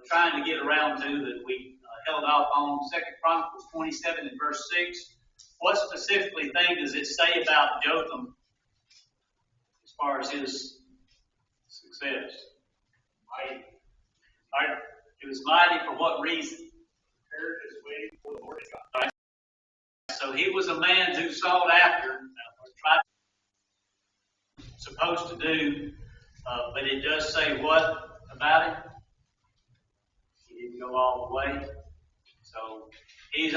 trying to get around to that we held off on 2 Chronicles 27 and verse 6. What specifically thing does it say about Jotham as far as his success? Mighty. All right. He was mighty for what reason? Prepared his way before the Lord his God. Right. So he was a man who sought after, tried supposed to do, but it does say what about him? He didn't go all the way. So he's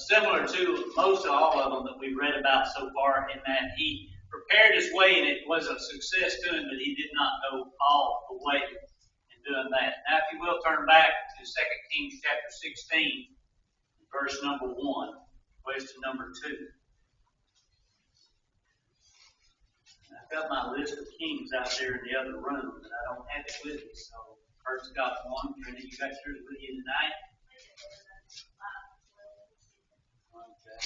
similar to most of all of them that we've read about so far, in that he prepared his way and it was a success to him, but he did not go all the way in doing that. Now, if you will, turn back to 2 Kings chapter 16, verse number 1, question number 2. I've got my list of kings out there in the other room, but I don't have it with me. So, Kurt's got one. Brenda, you got yours with you tonight? Okay.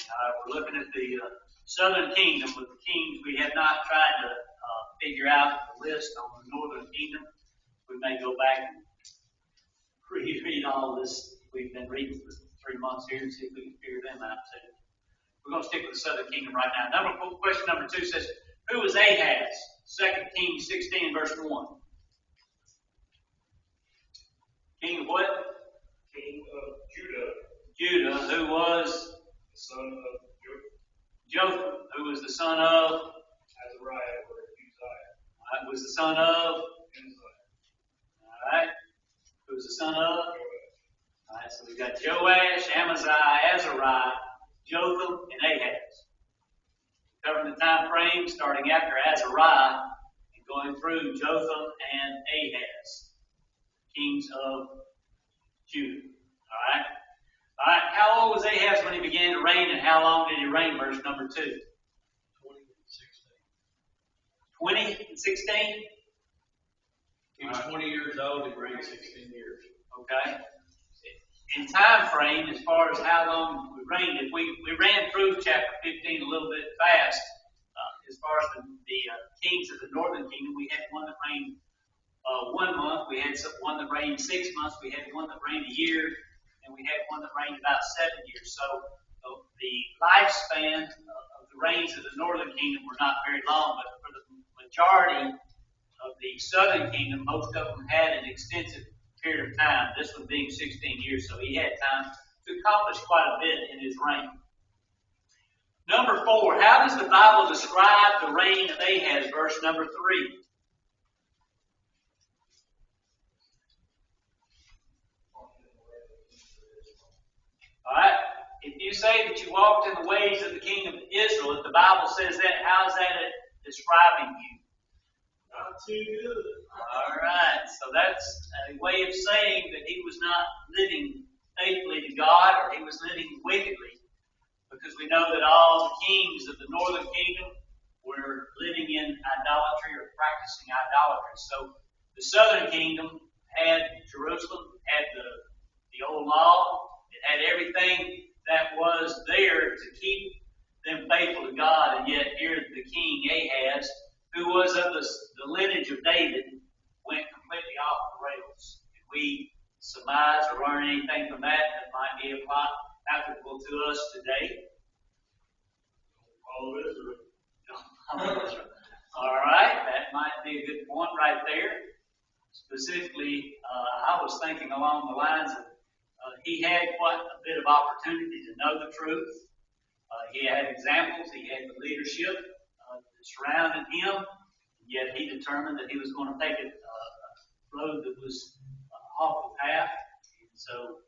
We're looking at the southern kingdom with the kings. We have not tried to figure out the list on the northern kingdom. We may go back and reread all this we've been reading for 3 months here and see if we can figure them out too. We're going to stick with the southern kingdom right now. Question number 2 says, who was Ahaz? 2 Kings 16, verse 1. King of what? King of Judah. Judah, who was? The son of Jotham, who was the son of? Azariah or Uzziah. All right, was the son of? Uzziah. All right. Who was the son of? Joash. All right, so we've got Joash, Amaziah, Azariah, Jotham, and Ahaz. Covering the time frame starting after Azariah and going through Jotham and Ahaz, kings of Judah. All right. All right. How old was Ahaz when he began to reign, and how long did he reign? Verse number 2. 20 and 16. 20 and 16? He was 20 years old. He reigned 16 years. Okay. In time frame, as far as how long we reigned, if we ran through chapter 15 a little bit fast, as far as the kings of the northern kingdom, we had one that reigned 1 month, we had one that reigned 6 months, we had one that reigned a year, and we had one that reigned about 7 years. So the lifespan of the reigns of the northern kingdom were not very long, but for the majority of the southern kingdom, most of them had an extensive period of time, this one being 16 years, so he had time to accomplish quite a bit in his reign. Number 4, how does the Bible describe the reign of Ahaz? Verse number 3. Alright, if you say that you walked in the ways of the king of Israel, if the Bible says that, how is that describing you? Not too good. Alright, so that's a way of saying that he was not living faithfully to God, or he was living wickedly, because we know that all the kings of the northern kingdom were living in idolatry or practicing idolatry. So the southern kingdom had Jerusalem, had the old law, it had everything that was there to keep them faithful to God, and yet here the king Ahaz, who was of the lineage of David, went completely off the rails. If we surmise or learn anything from that might be applicable to us today? All Israel. All right, that might be a good point right there. Specifically, I was thinking along the lines of he had quite a bit of opportunity to know the truth. He had examples, he had the leadership that surrounded him, yet he determined that he was going to take a road that was off the path. And so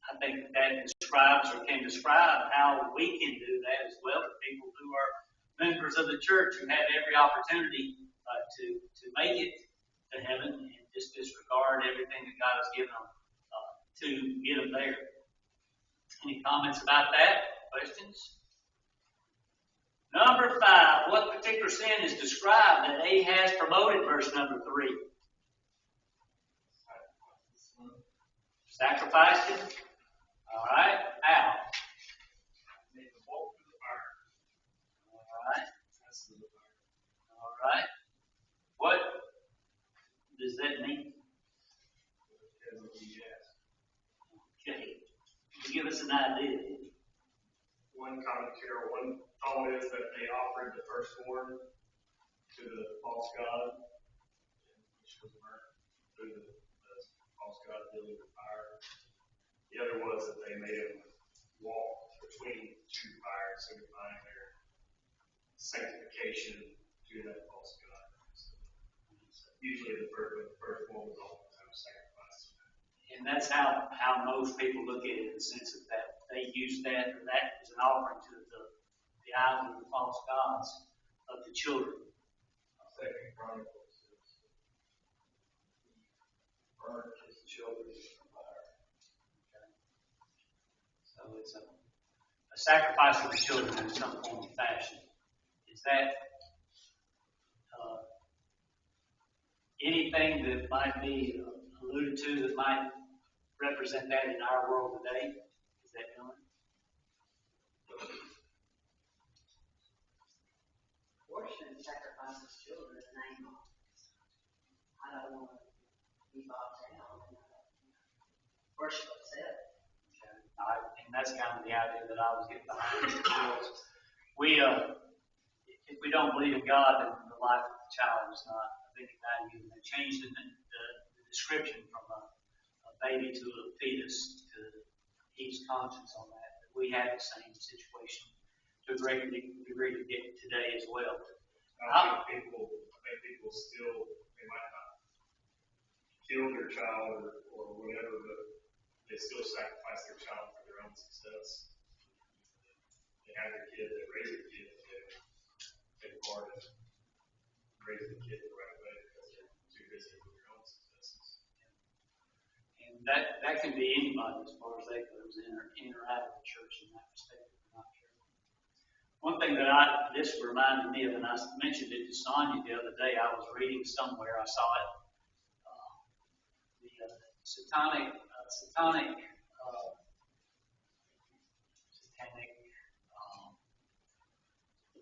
I think that describes or can describe how we can do that as well. People who are members of the church who have every opportunity to make it to heaven and just disregard everything that God has given them to get them there. Any comments about that? Questions? Number 5, what particular sin is described that Ahaz promoted? Verse number 3. Sacrificed him. All right. How? Made the bolt through the fire. All right. All right. What does that mean? give us an idea. One thought is that they offered the firstborn to the false god, which was burnt through the false god dealing with fire. The other was that they made him walk between two fires, signifying their sanctification to that false god. So usually the firstborn was oftentimes sacrificed. And that's how most people look at it, in the sense that they use that, or that is an offering to the idols, the false gods of the children. Second Chronicles says, burn his children in fire. Okay. So it's a sacrifice of the children in some form or fashion. Is that anything that might be alluded to that might represent that in our world today? Is that done? Abortion sacrifices children in the name of, I don't want to be bogged down and worship itself. Okay. And that's kind of the idea that I was getting behind. We, if we don't believe in God, then the life of the child is not of any value. And they changed the description from a baby to a fetus to ease conscience on that. We have the same situation to a great degree today as well. I think people still, they might not kill their child or whatever, but they still sacrifice their child for their own success. They have their kid, they raise their kid, they take part in raising the kid the right way because they're too busy with their own successes. And that can be anybody as far as that goes, in or out of the church in that respect. I'm not sure. One thing that this reminded me of, and I mentioned it to Sonia the other day, I was reading somewhere, I saw it, the satanic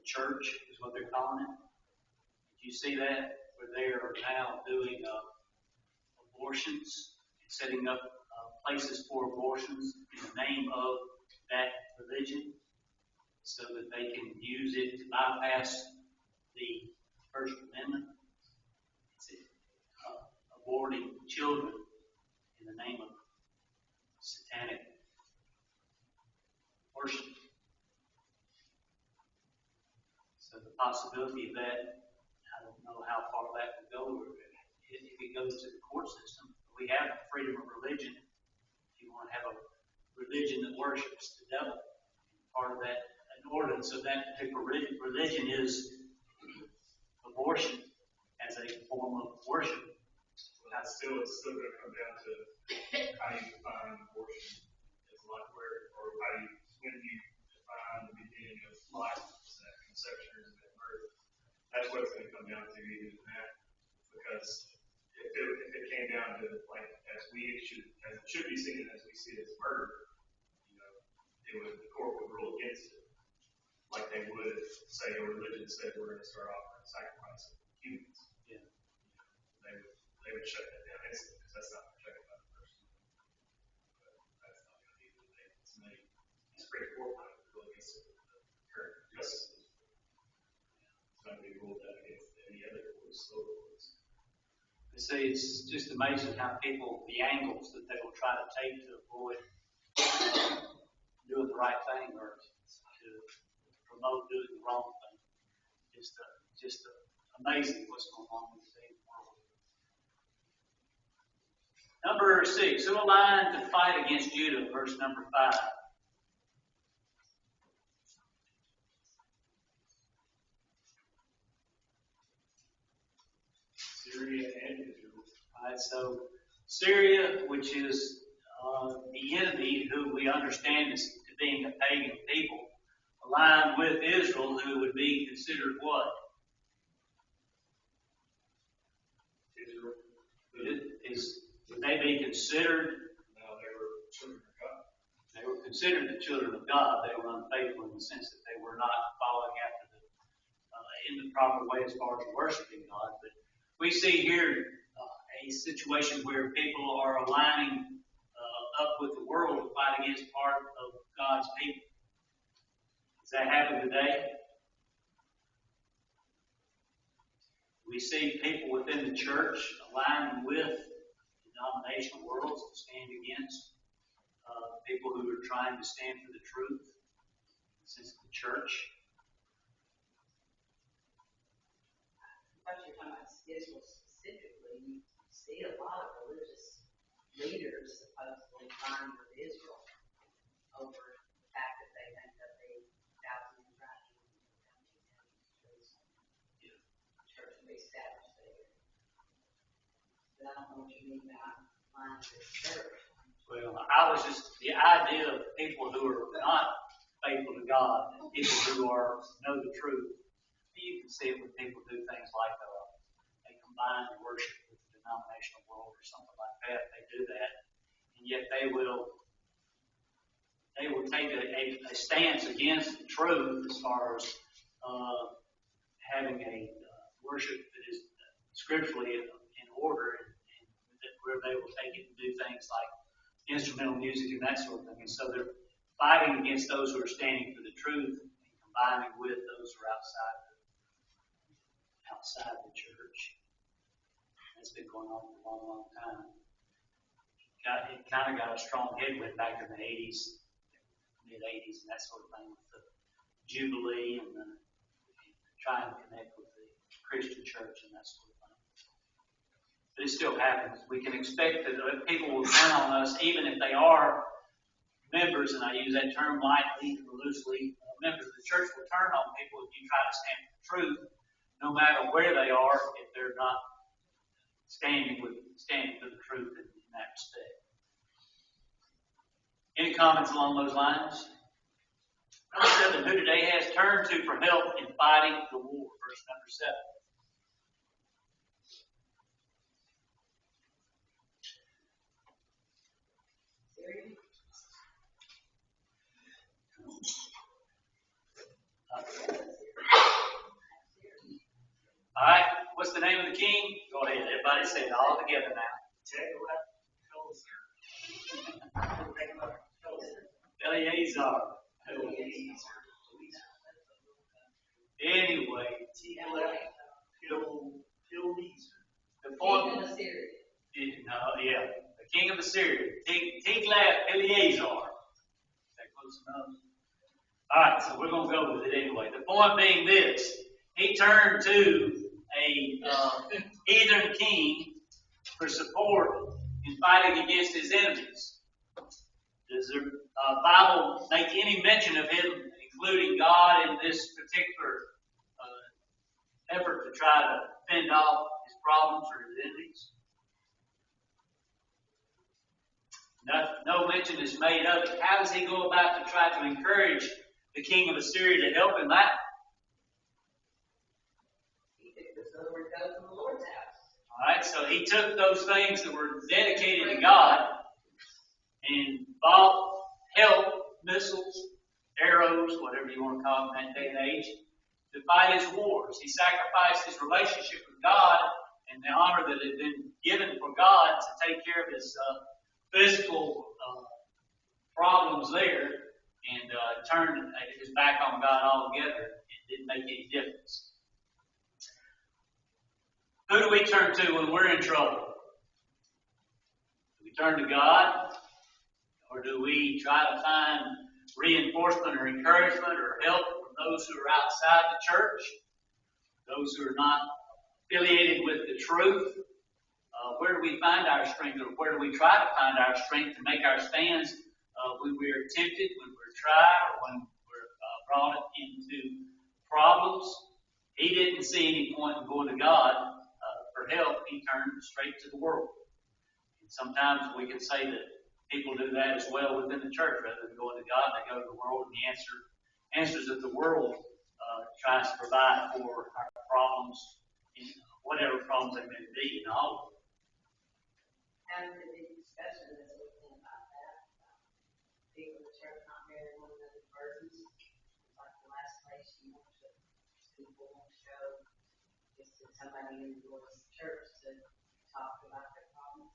church is what they're calling it. Did you see that? Where they are now doing abortions, setting up places for abortions in the name of that religion, so that they can use it to bypass the First Amendment. It's aborting children in the name of satanic worship. So the possibility of that, I don't know how far that would go, or if it goes to the court system. We have freedom of religion. If you want to have a religion that worships the devil, part of that, an ordinance of that particular religion is abortion as a form of worship. Well, it's still going to come down to how you define abortion as life, when you define the beginning of life, that conception and that birth. That's what it's going to come down to, even in that, because if it came down to like as it should be seen as we see it as murder, the court would rule against it, like they would say a religion said we're going to start offering sacrifice of humans. Yeah. They would shut that down instantly because that's not protected by the person. But that's not going to be the thing that's made. It's pretty forefront to rule against the current justice. It's not going to be ruled out against any other courts, lower courts. See, it's just amazing how the angles that they will try to take to avoid doing the right thing or to promote doing the wrong thing. Just amazing what's going on in the world. Number 6, who aligned to fight against Judah? Verse number 5. Syria and Israel. All right, so Syria, which is the enemy, who we understand as being a pagan people, aligned with Israel, who would be considered what? Israel. Would they be considered? No, they were children of God. They were considered the children of God. They were unfaithful in the sense that they were not following after in the proper way as far as worshiping God. But we see here a situation where people are aligning up with the world to fight against part of God's people. Does that happen today? We see people within the church aligning with denominational worlds to stand against people who are trying to stand for the truth. This is the church. What you're talking about Israel specifically, you see a lot of religious leaders supposedly vying with Israel over the fact that they think that they thousand years right church will be established there. But I don't know what you mean by vying with the church. Well, I was just the idea of people who are not faithful to God, and people who know the truth. You can see it when people do things like they combine worship with the denominational world or something like that. They do that, and yet they will take a stance against the truth as far as having a worship that is scripturally in order, and where they will take it and do things like instrumental music and that sort of thing. And so they're fighting against those who are standing for the truth and combining with those who are outside the church. That's been going on for a long, long time. It kind of got a strong headwind back in the 80s, mid-80s, and that sort of thing, with the Jubilee and trying to connect with the Christian church and that sort of thing. But it still happens. We can expect that people will turn on us, even if they are members, and I use that term lightly or loosely. Members of the church will turn on people if you try to stand for the truth, no matter where they are, if they're not standing for the truth in that respect. Any comments along those lines? Number 7, who today has turned to for help in fighting the war? Verse number 7. All right, what's the name of the king? Go ahead, everybody say it all together now. Eleazar. Anyway, the king of Assyria, Tiglath-Pileser. Is that close enough? All right, so we're going to go with it anyway. The point being this: he turned to a heathen king for support in fighting against his enemies. Does the Bible make any mention of him, including God, in this particular effort to try to fend off his problems or his enemies? No mention is made of it. How does he go about to try to encourage the king of Assyria to help him out? All right, so he took those things that were dedicated to God and bought help, missiles, arrows, whatever you want to call them in that day and age, to fight his wars. He sacrificed his relationship with God and the honor that had been given for God to take care of his physical problems there, and turned his back on God altogether. It didn't make any difference. Who do we turn to when we're in trouble? Do we turn to God? Or do we try to find reinforcement or encouragement or help from those who are outside the church? Those who are not affiliated with the truth? Where do we find our strength, or where do we try to find our strength to make our stands when we're tempted, when we're tried, or when we're brought into problems? He didn't see any point in going to God for help. He turned straight to the world. And sometimes we can say that people do that as well within the church. Rather than going to God, they go to the world, and the answers that the world tries to provide for our problems, whatever problems they may be, and all of them. Having a big discussion this weekend about that. People in the church not bearing one another's burdens. Like the last place you want to, people won't show just to somebody in the Lord's church to talk about their problems.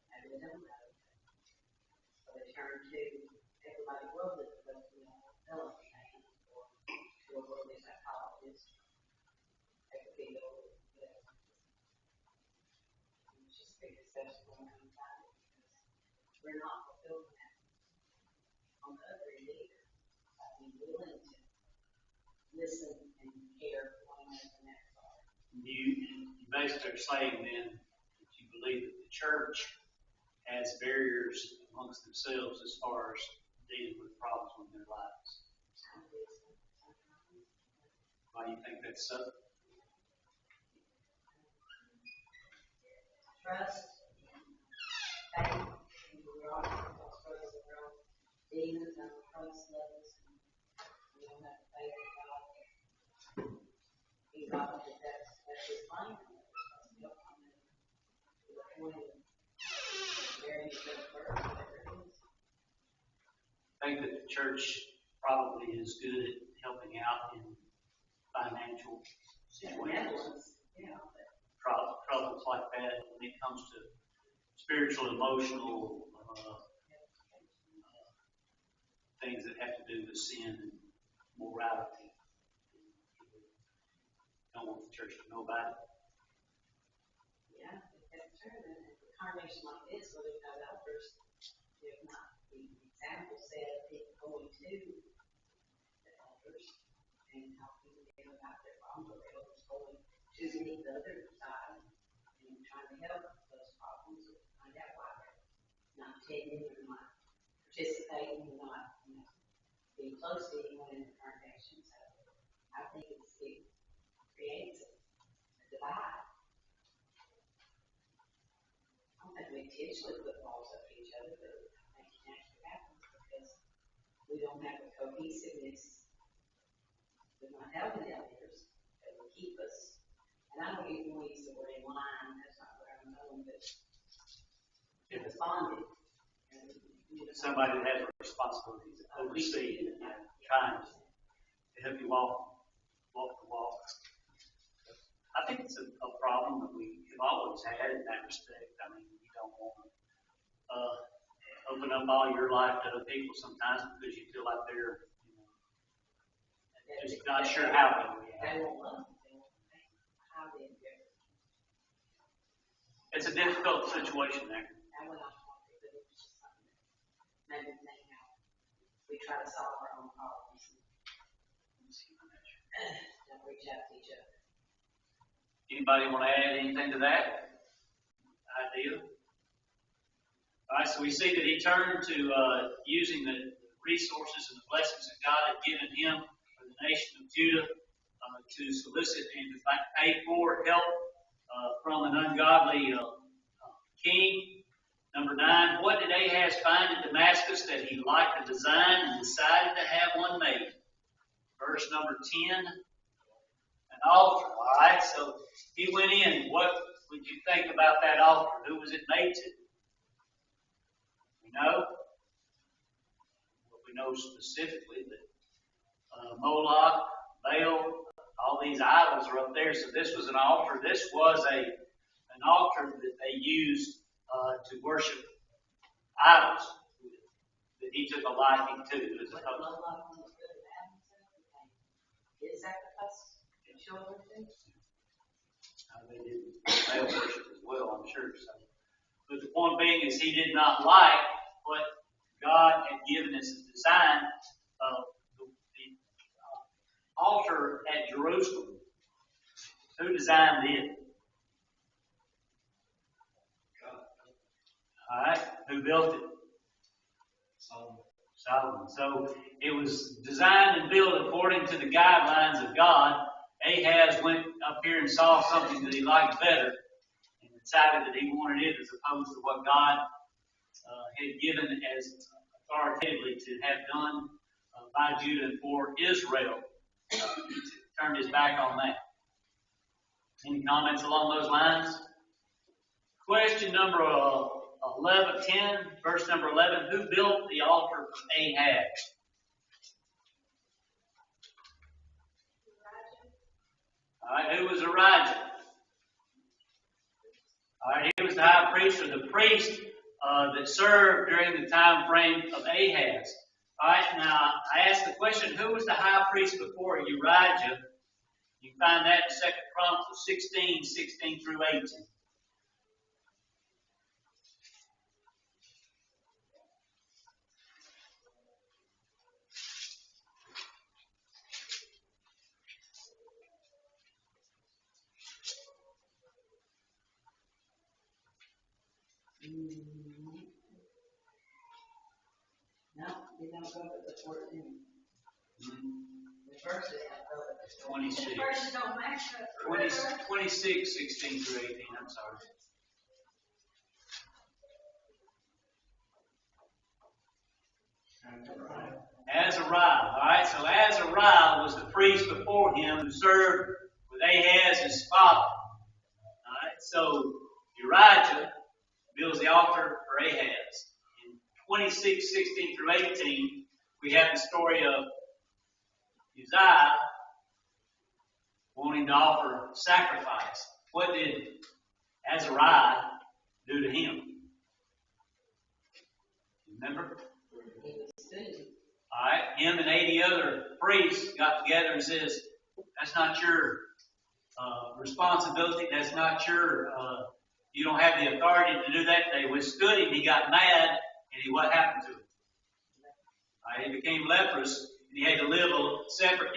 Maybe they don't know. So they turn to everybody worldly, but they'll understand, or to a worldly psychologist. They could be over, it's just be successful in our time because we're not fulfilling that on the other end either. Being willing to listen and care one another in that regard. You basically are saying then that you believe that the church has barriers amongst themselves as far as dealing with problems in their lives. Why do you think that's so? Trust, faith, and we're all struggling with our own demons and trust levels. We don't have faith in God. He's all that that's his plan. We don't come in to the point of bearing the burden, whatever it is. I think that the church probably is good at helping out in financial situations, troubles like that when it comes to spiritual, emotional things that have to do with sin and morality. Don't want the church to know about it. Yeah, that's true. And a congregation like this, where we've got elders, if not the example set of people going to the elders and helping them about their problems, or the elders going to the other side and trying to help those problems, or find out why they're not attending or not participating or not, being close to anyone in the congregation. So I think it creates a divide. I don't think we intentionally put walls up to each other, but I think it naturally happens because we don't have the cohesiveness. We're not having the elders that will keep us. And I don't even want to use the word in line, that's not where I'm going, but responded. Somebody that has a responsibility to oversee and trying to help you walk the walk. I think it's a problem that we have always had in that respect. I mean, you don't want to open up all your life to other people sometimes because you feel like they're just not sure how they react. They won't love you. They won't think how they react. It's a difficult situation there. I went off on it, but it was just something that made me think how we try to solve our own problems and don't reach out to each other. Anybody want to add anything to that idea? All right, so we see that he turned to using the resources and the blessings that God had given him for the nation of Judah to solicit and to pay for help from an ungodly king. Number 9, what did Ahaz find in Damascus that he liked the design and decided to have one made? Verse number 10, an altar. All right, so he went in. What would you think about that altar? Who was it made to? We know. Well, we know specifically that Moloch, Baal, all these idols are up there. So this was an altar. This was an altar that they used to worship idols that he took a liking to. As a Did sacrifice children too? They did Baal worship as well, I'm sure. So. But the point being is he did not like what God had given as a design of the altar at Jerusalem. Who designed it? All right. Who built it? Solomon. So it was designed and built according to the guidelines of God. Ahaz went up here and saw something that he liked better and decided that he wanted it as opposed to what God had given as authoritatively to have done by Judah and for Israel. He turned his back on that. Any comments along those lines? Question number 10, verse number 11. Who built the altar for Ahaz? All right, who was Elijah? All right, he was the high priest or the priest that served during the time frame of Ahaz. All right, now I asked the question, who was the high priest before Elijah? You can find that in 2 Chronicles 16 through 18. No, you don't go to the 14. The first is not go to the 26. The first don't match up. 26, 16 through 18, I'm sorry. Azariah. All right, so Azariah was the priest before him who served with Ahaz, his father. All right, so Elijah builds the altar for Ahaz. In 26, 16 through 18, we have the story of Uzziah wanting to offer sacrifice. What did Azariah do to him? Remember? All right, him and 80 other priests got together and says, that's not your responsibility. That's not your, you don't have the authority to do that. They withstood him. He got mad, and what happened to him? He became leprous, and he had to live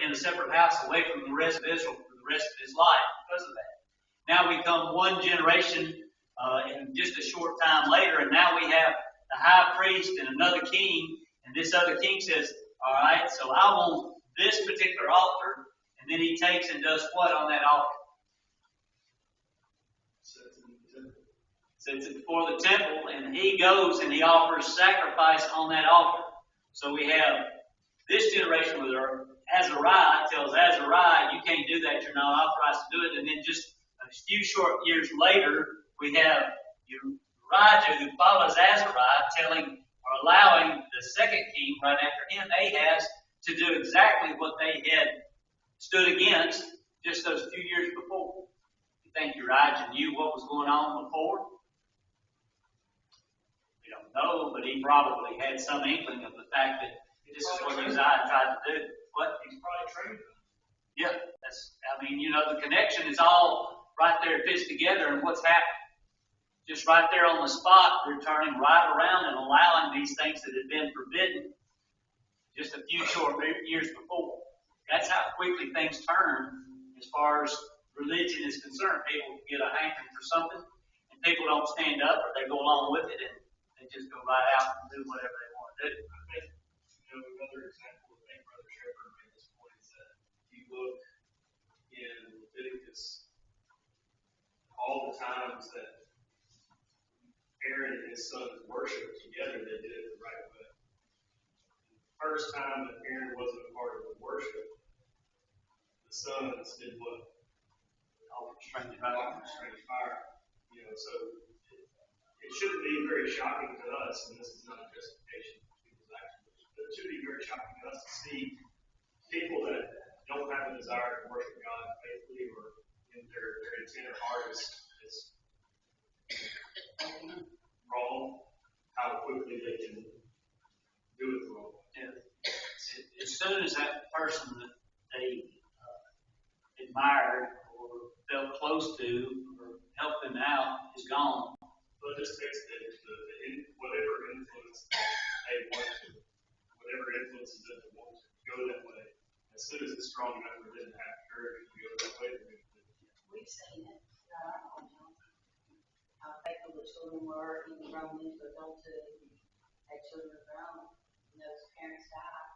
in a separate house away from the rest of Israel for the rest of his life because of that. Now we come one generation, and just a short time later, and now we have the high priest and another king. And this other king says, all right, so I want this particular altar. And then he takes and does what on that altar? Sets it before the temple. And he goes and he offers sacrifice on that altar. So we have this generation where Azariah tells Azariah, you can't do that. You're not authorized to do it. And then just a few short years later, we have Elijah who follows Azariah telling or allowing the second king right after him, Ahaz, to do exactly what they had stood against just those few years before. You think Elijah knew what was going on before? We don't know, but he probably had some inkling of the fact that this is what Uzziah tried to do. What? He's probably trained them. Yeah, the connection is all right there, it fits together, and what's happened? Just right there on the spot, they're turning right around and allowing these things that had been forbidden just a few short years before. That's how quickly things turn as far as religion is concerned. People get a hankering for something, and people don't stand up, or they go along with it, and they just go right out and do whatever they want to do. I think, another example I think Brother Shepherd made this point is that if you look in Leviticus, all the times that Aaron and his sons worshiped together, they did it the right way. The first time that Aaron wasn't a part of the worship, the sons did what? Offered strange fire. So it shouldn't be very shocking to us, and this is not a justification for people's actions, but it should be very shocking to us to see people that don't have a desire to worship God faithfully or in their intent or heart is wrong, how quickly they can do it wrong. Yeah. As soon as that person that they admired or felt close to or helped them out is gone. But it just takes whatever influence they want to, whatever influences them to want to go that way. As soon as it's strong enough for them to have courage to go that way, We've seen it. How faithful the children were, even grown into adulthood, had children grown, and those parents died.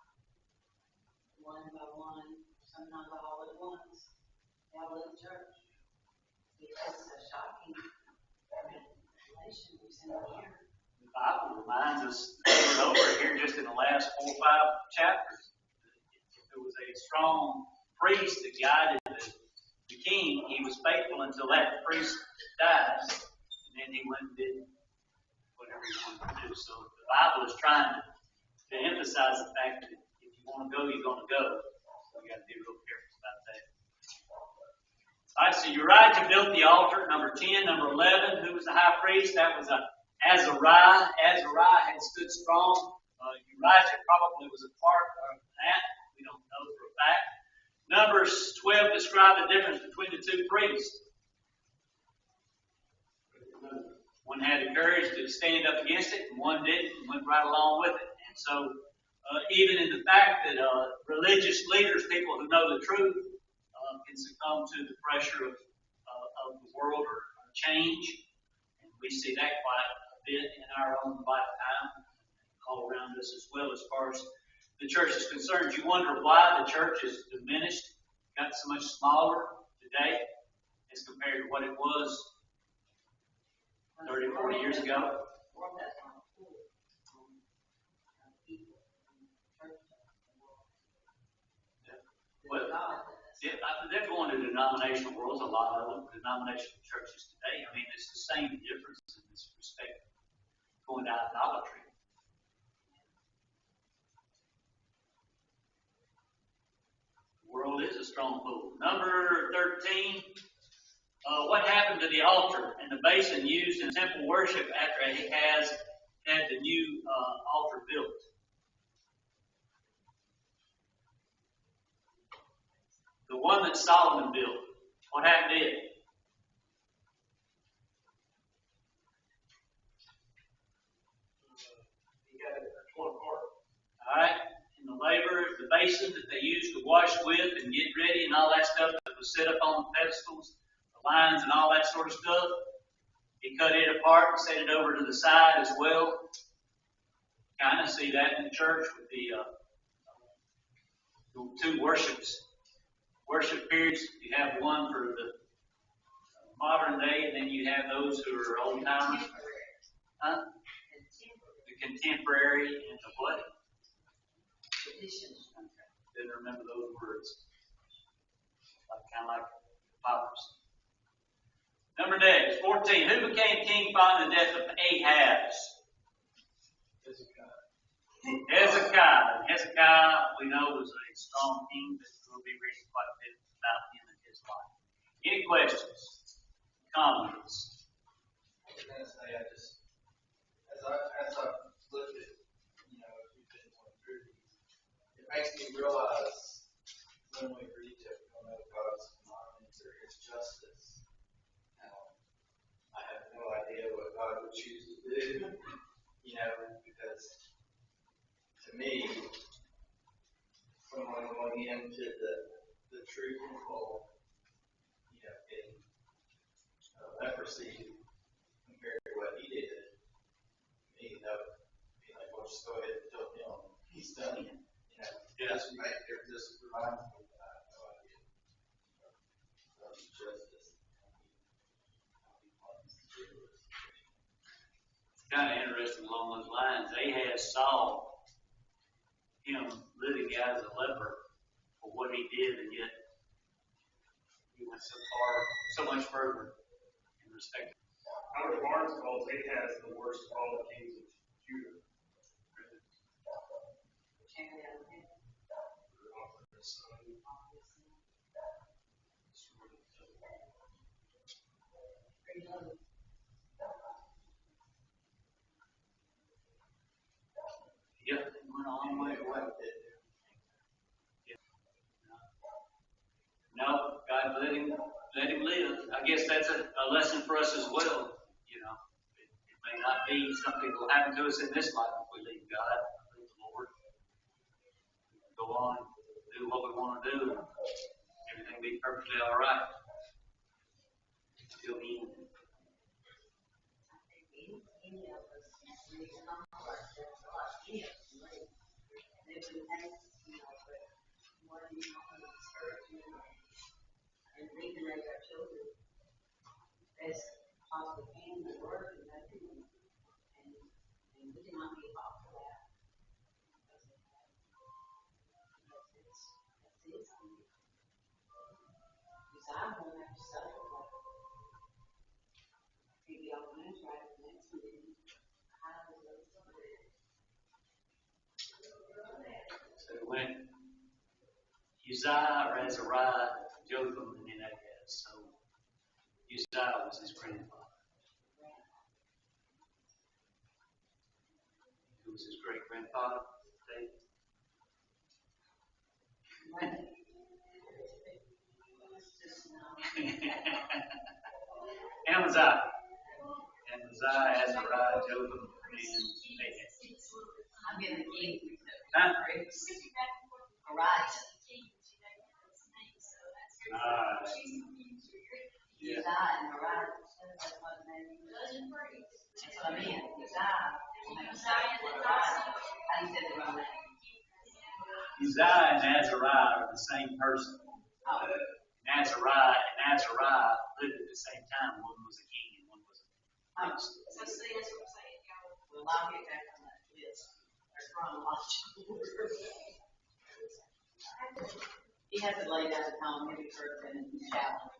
One by one, sometimes all at once. They all in church. It's just a shocking relation we've seen here. The Bible reminds us over and over here just in the last 4 or 5 chapters. If there was a strong priest that guided the king, he was faithful until that priest died. And then he went and did whatever he wanted to do. So the Bible is trying to emphasize the fact that if you want to go, you're going to go. So we got to be real careful about that. All right, so Uriah built the altar. Number 10, number 11, who was the high priest? That was Azariah had stood strong. Elijah probably was a part of that. We don't know for a fact. Numbers 12 describe the difference between the two priests. One had the courage to stand up against it, and one didn't, and went right along with it. And so, even in the fact that religious leaders, people who know the truth, can succumb to the pressure of the world or change, and we see that quite a bit in our own lifetime, all around us as well as far as the church is concerned. You wonder why the church is diminished, got so much smaller today as compared to what it was 30, 40 years ago. Well, yeah, they're going to denominational worlds, a lot of them, denominational churches today. I mean, it's the same difference in this respect, going to idolatry. The world is a stronghold. Number 13. What happened to the altar and the basin used in temple worship after he has had the new altar built? The one that Solomon built. What happened to it? He got it torn apart. All right. And the labor, the basin that they used to wash with and get ready and all that stuff that was set up on the pedestals, the lines and all that sort of stuff, he cut it apart and set it over to the side as well. Kind of see that in the church with the two worship periods. You have one for the modern day, and then you have those who are old timers. Huh? The contemporary and the what? Didn't remember those words. Kind of like paupers. Number next, 14. Who became king following the death of Ahaz? Hezekiah, we know, was a strong king, but we'll be reading quite a bit about him and his life. Any questions? Comments? I was going to say, as I looked at, we've been going through these, it makes me realize when we read to God's commandments or His justice, I have no idea what God would choose to do, because to me, someone going into the true control, in leprosy compared to what he did, that would be like, well, just go ahead and kill him. He's done it. Just reminds me that I have no idea of justice. It's kind of interesting along those lines. Ahaz saw him living out as a leper for what he did, and yet he went so much further in respect. Howard Barnes calls Ahaz the worst of all the kings of Judah. Yep, he went a long way away. No, God let him live. I guess that's a lesson for us as well. It may not be something that will happen to us in this life if we leave God, leave the Lord, go on, do what we want to do, and everything be perfectly all right until the end. And we can raise our children as possibly can in the word and everything. And we cannot be off for that. That's it. Because I won't have to suffer like maybe I'll finish right at the next meeting. How does those So it went Uzziah or Azariah, Jotham, and then Ahaz. So Uzziah was his grandfather. was his great grandfather, David. Amaziah, Azariah, Jotham, and Ahaz. I'm in the king. Huh? Right. Yeah. Uzziah and Uriah. That's what I mean. Uzziah and Uriah. How do you say the wrong name? Uzziah and Azariah are the same person. Oh. Azariah and Azariah lived at the same time. One was a king and one was a priest. So see, that's what I'm saying. Well, I'll get back on that list. There's chronological order. He hasn't laid out a time maybe for a minute to challenge.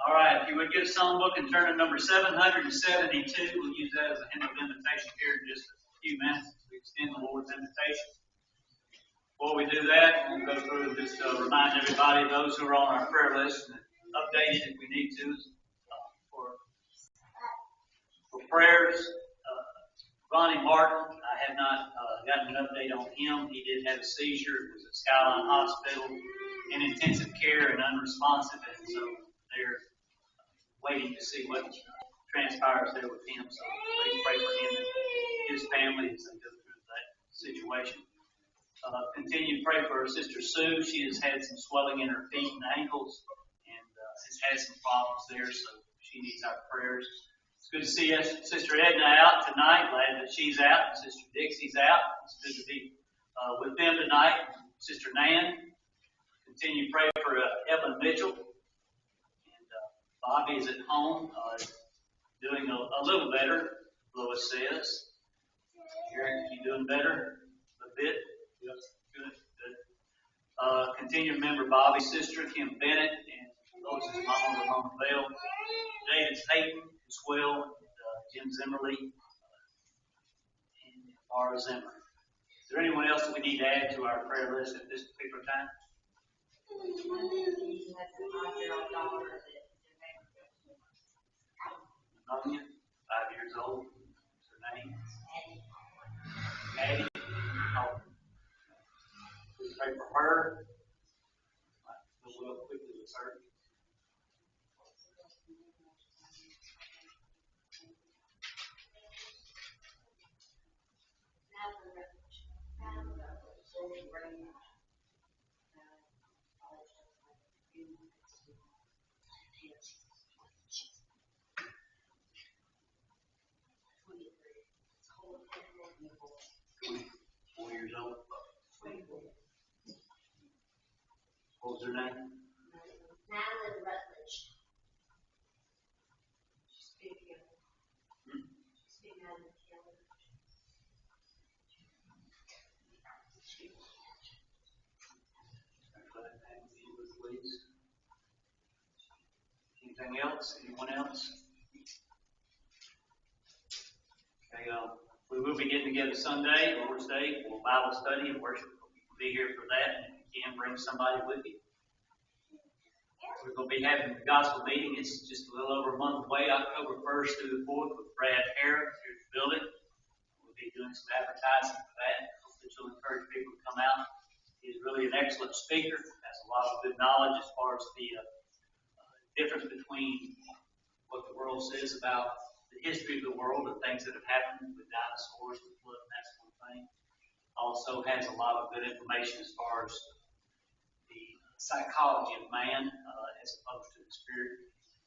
All right, if you would get a songbook and turn to number 772, we'll use that as a hymn of invitation here in just a few minutes as we extend the Lord's invitation. Before we do that, we'll go through and just remind everybody, those who are on our prayer list, and update it if we need to for prayers. Ronnie Martin, I have not gotten an update on him. He did have a seizure. It was at Skyline Hospital in intensive care and unresponsive, and so they're waiting to see what transpires there with him. So please pray for him and his family as they go through that situation. Continue to pray for our sister Sue. She has had some swelling in her feet and ankles and has had some problems there, so she needs our prayers. It's good to see us, Sister Edna out tonight. Glad that she's out. Sister Dixie's out. It's good to be with them tonight. Sister Nan. Continue to pray for Evan Mitchell. And Bobby is at home, doing a little better, Lois says. Eric, you doing better? A bit? Yes. Good. Continue to remember Bobby's sister, Kim Bennett, and Lois's mom, Ramona Bell. David Payton as well, and Jim Zimmerly, and Laura Zimmer. Is there anyone else that we need to add to our prayer list at this particular time? Pneumonia, 5 years old. What's her name? Addie. Oh. Please pray for her. We'll quickly with her. 4 years old. What was her name? Madeline Rutledge. She's big young. She's big young. Anything else? Anyone else? Okay, we will be getting together Sunday, Lord's Day, for Bible study and worship. We'll be here for that, and if you can, bring somebody with you. We're going to be having the gospel meeting. It's just a little over a month away, October 1st through the 4th, with Brad Harris here at the building. We'll be doing some advertising for that. Hopefully, you'll encourage people to come out. He's really an excellent speaker, has a lot of good knowledge as far as the difference between what the world says about the history of the world and things that have happened with dinosaurs, the flood, and that sort of thing. Also has a lot of good information as far as the psychology of man as opposed to the spirit,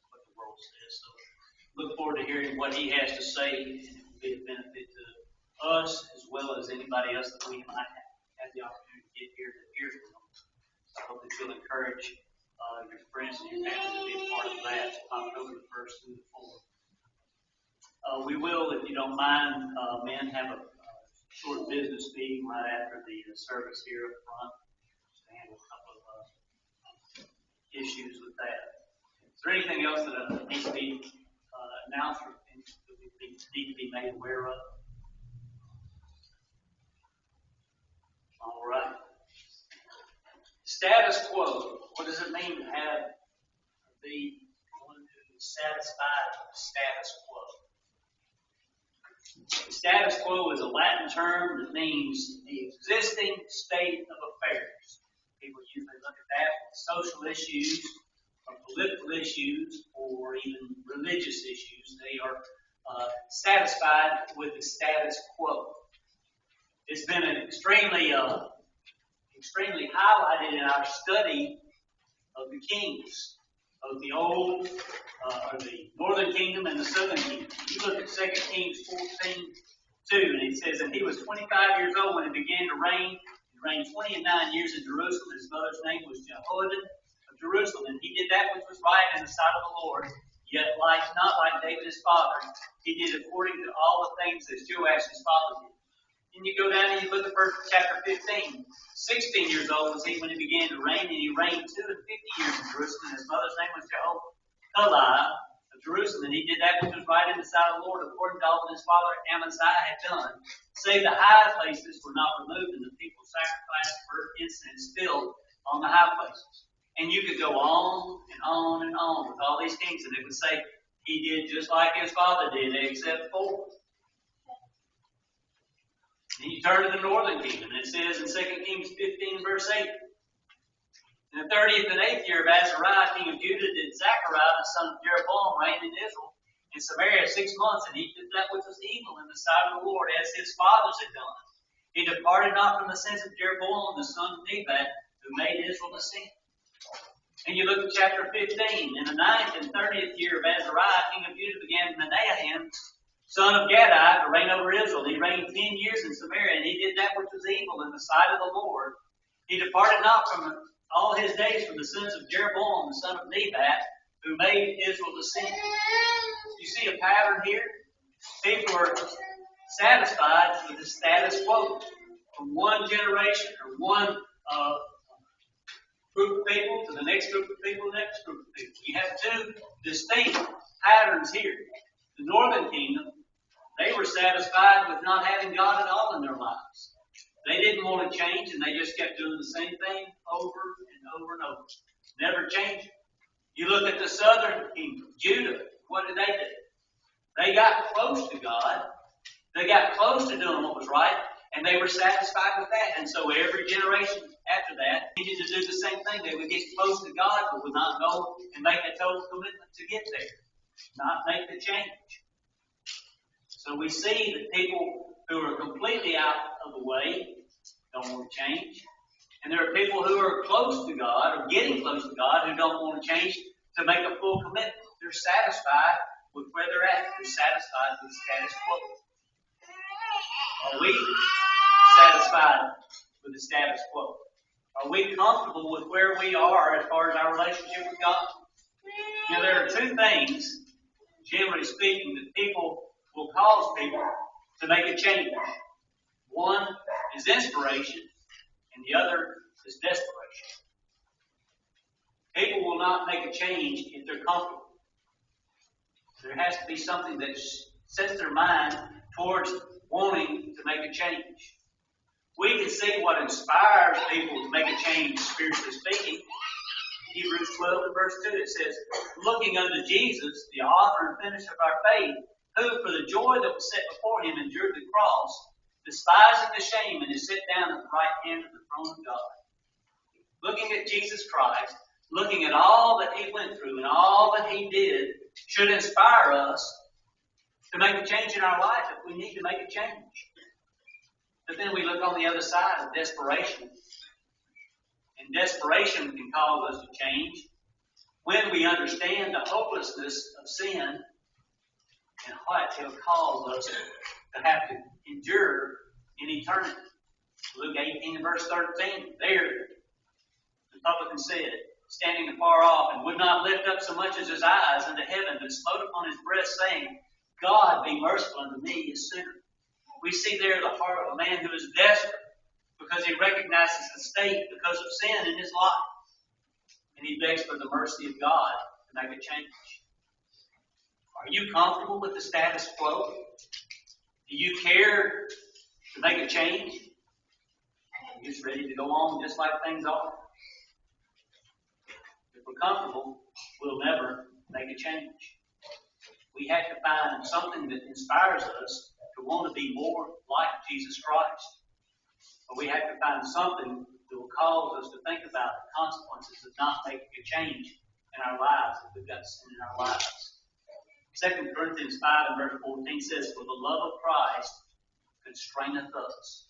what the world says. So look forward to hearing what he has to say, and it will be a benefit to us as well as anybody else that we might have the opportunity to get here to hear from them. So I hope that you'll encourage your friends and your family to be a part of that, October the 1st through the 4th. We will, if you don't mind, men, have a short business meeting right after the service here up front to handle a couple of issues with that. Is there anything else that needs to be announced or things that we need to be made aware of? All right. Status quo. What does it mean to be one who is satisfied with the status quo? The status quo is a Latin term that means the existing state of affairs. People usually look at that with social issues, or political issues, or even religious issues. They are satisfied with the status quo. It's been an extremely highlighted in our study of the kings of the old, or the northern kingdom and the southern kingdom. You look at 2 Kings 14:2, and it says, and he was 25 years old when he began to reign. He reigned 29 years in Jerusalem. His mother's name was Jehoiada of Jerusalem, and he did that which was right in the sight of the Lord. Yet, not like David his father, he did according to all the things that Joash his father did. Then you go down and you look at chapter 15. 16 years old was he when he began to reign, and he reigned 250 years in Jerusalem. His mother's name was Jehoiada of Jerusalem, and he did that which was right in the sight of the Lord, according to all that his father Amaziah had done. Save the high places were not removed, and the people sacrificed burnt incense still on the high places. And you could go on and on and on with all these kings, and it would say he did just like his father did, except for. Then you turn to the northern kingdom, and it says in 2 Kings 15, verse 8, in the 30th and 8th year of Azariah, king of Judah, did Zechariah, the son of Jeroboam, reign in Israel, in Samaria 6 months, and he did that which was evil in the sight of the Lord, as his fathers had done. He departed not from the sins of Jeroboam, the son of Nebat, who made Israel to sin. And you look at chapter 15, in the 9th and 30th year of Azariah, king of Judah, began Menahem, son of Gadai, to reign over Israel. He reigned 10 years in Samaria, and he did that which was evil in the sight of the Lord. He departed not from all his days from the sins of Jeroboam, the son of Nebat, who made Israel to sin. You see a pattern here? People are satisfied with the status quo. From one generation or one group of people to the next group of people, the next group of people. You have two distinct patterns here. The northern kingdom, they were satisfied with not having God at all in their lives. They didn't want to change, and they just kept doing the same thing over and over and over. Never changing. You look at the southern kingdom, Judah, what did they do? They got close to God. They got close to doing what was right, and they were satisfied with that. And so every generation after that needed to do the same thing. They would get close to God, but would not go and make a total commitment to get there. Not make the change. So we see that people who are completely out of the way don't want to change. And there are people who are close to God or getting close to God who don't want to change to make a full commitment. They're satisfied with where they're at. They're satisfied with the status quo. Are we satisfied with the status quo? Are we comfortable with where we are as far as our relationship with God? Now, there are two things, generally speaking, that people will cause people to make a change. One is inspiration, and the other is desperation. People will not make a change if they're comfortable. There has to be something that sets their mind towards wanting to make a change. We can see what inspires people to make a change, spiritually speaking. Hebrews 12 and verse 2, it says, looking unto Jesus, the author and finisher of our faith, who for the joy that was set before him endured the cross, despising the shame, and is set down at the right hand of the throne of God. Looking at Jesus Christ, looking at all that he went through and all that he did, should inspire us to make a change in our life if we need to make a change. But then we look on the other side of desperation. And desperation can cause us to change when we understand the hopelessness of sin and what it will cause us to have to endure in eternity. Luke 18 and verse 13, there the publican said, standing afar off, and would not lift up so much as his eyes unto heaven, but smote upon his breast, saying, God, be merciful unto me, a sinner. We see there the heart of a man who is desperate because he recognizes the state because of sin in his life. And he begs for the mercy of God to make a change. Are you comfortable with the status quo? Do you care to make a change? Are you just ready to go on just like things are? If we're comfortable, we'll never make a change. We have to find something that inspires us to want to be more like Jesus Christ. But we have to find something that will cause us to think about the consequences of not making a change in our lives if we've got sin in our lives. 2 Corinthians 5 and verse 14 says, for the love of Christ constraineth us.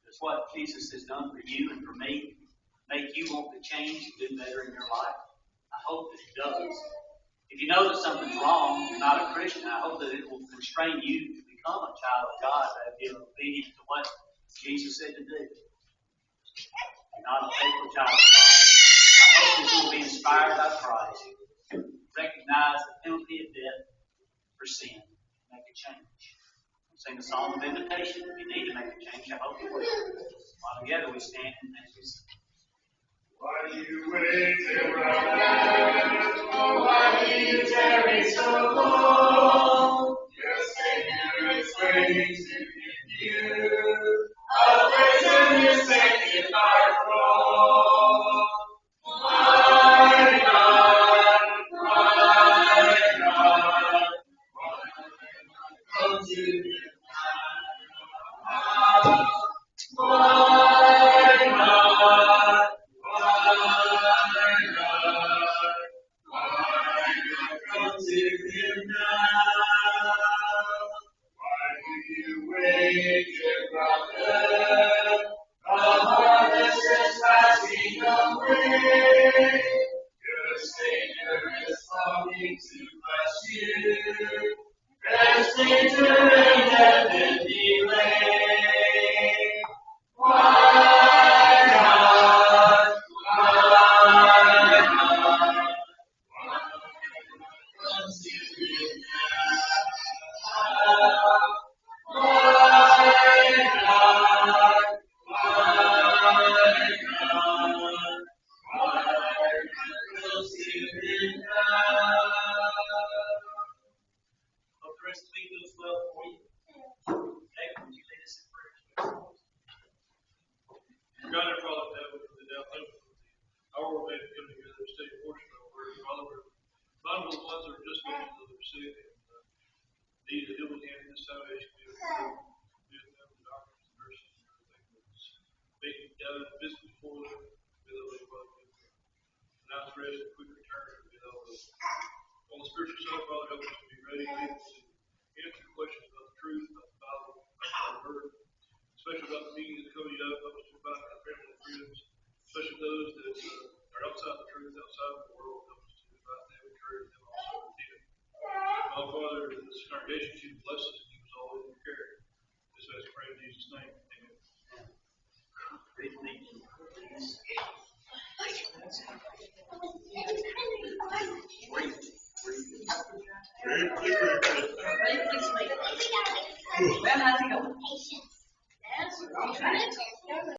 That's what Jesus has done for you and for me. Make you want to change and do better in your life. I hope that it does. If you know that something's wrong, you're not a Christian, I hope that it will constrain you to become a child of God, to be obedient to what Jesus said to do. You're not a faithful child of God. I hope that you will be inspired by Christ, recognize the penalty of death for sin, make a change. We'll sing a song of invitation. If you need to make a change, I hope you will. While together we stand and as we sing. Why do you wait till right? Oh, why do you tarry so long? Your Savior is waiting to give you a place in His sanctified throne. My God, my God, come to Him now. My God. Come to Him now. Why do you wait, dear brother? The harvest is passing away. Your Savior is longing to bless you. There's danger and death in delay. My God, my God. Come to Him now. My God, my God. Come to Him now. Hope the rest of the week goes well for you. David, would you lead us in prayer? God, our Father, heaven, for the now thankful for the hour we made to come together to study a portion of our word. Father, we're mindful of the ones that are just making another sick and need a healing hand in this salvation. Be with them, the doctors, the nurses, and everything that's being gathered physically for them. Be able to help them. Announce rest and quick return. Be able to, on the spiritual side, Father, help us to be ready to answer questions about the truth, about the Bible, about the word. Especially about the meaning of the code of help us to provide our family and friends, especially those that are outside the truth, outside of the world, help us to provide them, encourage them, also repent. Father, this congregation, you bless us and keep us all in your care. This easiest thing. Very quick, very quick. Well, how's it going?